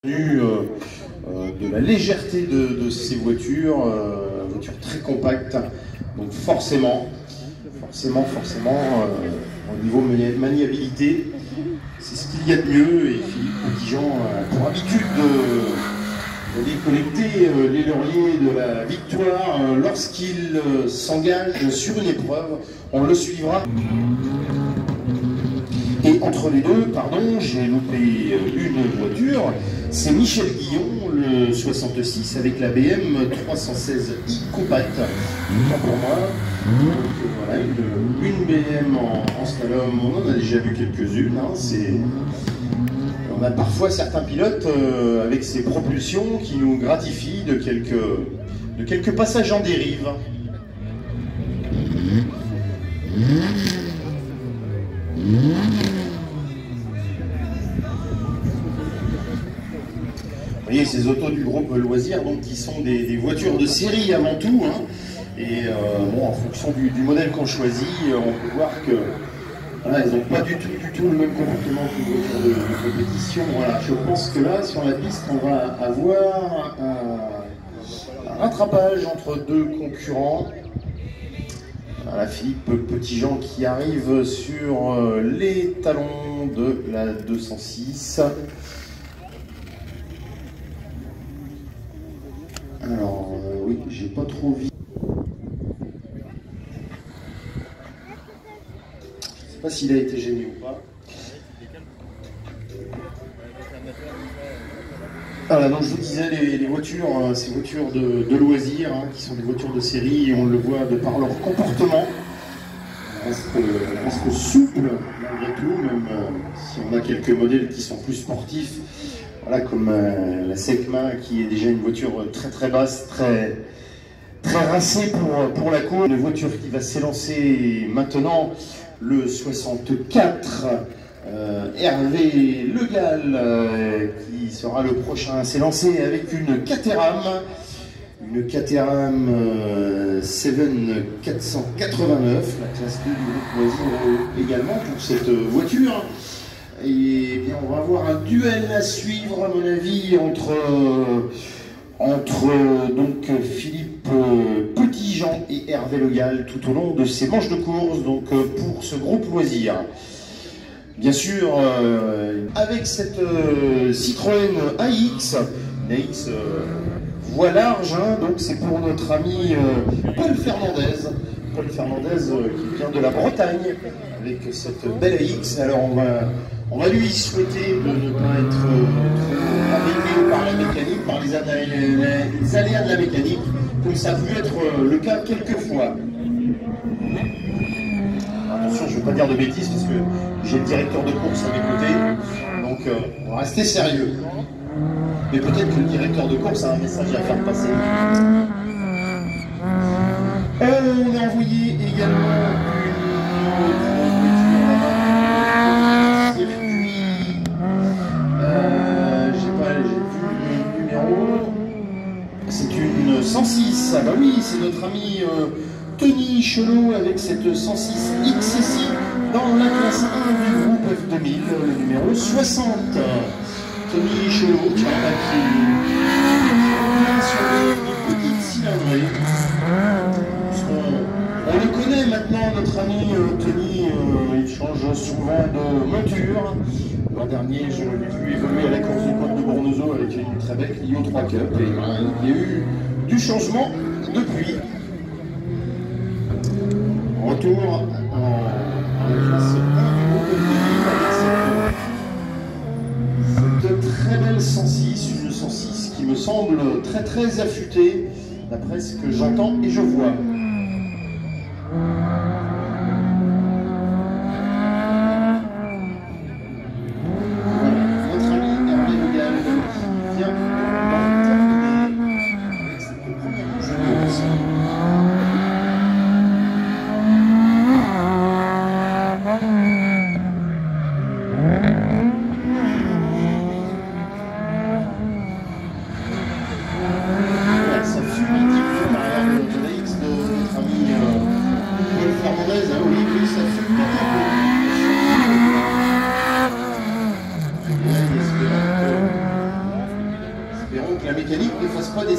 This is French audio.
De la légèreté de ces voitures, voitures très compactes, donc forcément, au niveau maniabilité, c'est ce qu'il y a de mieux. Et Philippe Petitjean a pour habitude d'aller collecter les lauriers de la victoire lorsqu'il s'engage sur une épreuve. On le suivra. Et entre les deux, pardon, j'ai loupé une voiture, c'est Michel Guillon, le 66, avec la BM 316i Compact. Pas pour moi. Donc voilà, une BM en slalom, on en a déjà vu quelques-unes. On a parfois certains pilotes avec ces propulsions qui nous gratifient de quelques passages en dérive. Vous voyez, ces autos du groupe Loisirs, donc, qui sont des voitures de série avant tout, hein. Et bon, en fonction du modèle qu'on choisit, on peut voir que voilà, ils n'ont pas du tout le même comportement qu'une voiture de compétition. Voilà, je pense que là, sur la piste, on va avoir un rattrapage entre deux concurrents. Voilà, Philippe Petitjean qui arrive sur les talons de la 206. Alors, oui, j'ai pas trop vu. Je sais pas s'il a été gêné ou pas. Voilà, donc je vous disais, les voitures, ces voitures de loisirs, hein, qui sont des voitures de série, et on le voit de par leur comportement. Elles restent souples malgré tout, même si on a quelques modèles qui sont plus sportifs. Voilà, comme la Secma, qui est déjà une voiture très basse, très racée pour la course. Une voiture qui va s'élancer maintenant, le 64, Hervé Le Gall, qui sera le prochain à s'élancer avec une Caterham. Une Caterham 7489, la classe 2 du groupe Loisirs également pour cette voiture. Et bien, on va avoir un duel à suivre, à mon avis, entre donc Philippe Petitjean et Hervé Le Gall tout au long de ces manches de course, donc pour ce groupe Loisirs. Bien sûr, avec cette Citroën AX, une AX voie large, hein, donc c'est pour notre ami Paul Fernandez. Paul Fernandez qui vient de la Bretagne avec cette belle AX. Alors on va lui souhaiter de ne pas être trop embêté par la mécanique, par les aléas de la mécanique, comme ça a pu être le cas quelquefois. Attention, je ne veux pas dire de bêtises parce que j'ai le directeur de course à mes côtés, donc on va rester sérieux. Mais peut-être que le directeur de course a un message à faire passer. On a envoyé également une circuit. J'ai vu le numéro. C'est une 106. Ah bah oui, c'est notre ami Tony Chelot avec cette 106 XSI dans la classe 1 du groupe F2000, le numéro 60. Tony Chelot, qui sur une petite cylindrée. On le connaît maintenant, notre ami Tony, il change souvent de monture. L'an dernier, je l'ai vu évoluer à la course de Côte de Bornezo avec une très belle Clio 3 Cup. Et il y a eu du changement depuis. Retour en classe 1 du groupe avec cette très belle 106, une 106 qui me semble très affûtée, d'après ce que j'entends et je vois. espérons que la mécanique ne fasse pas des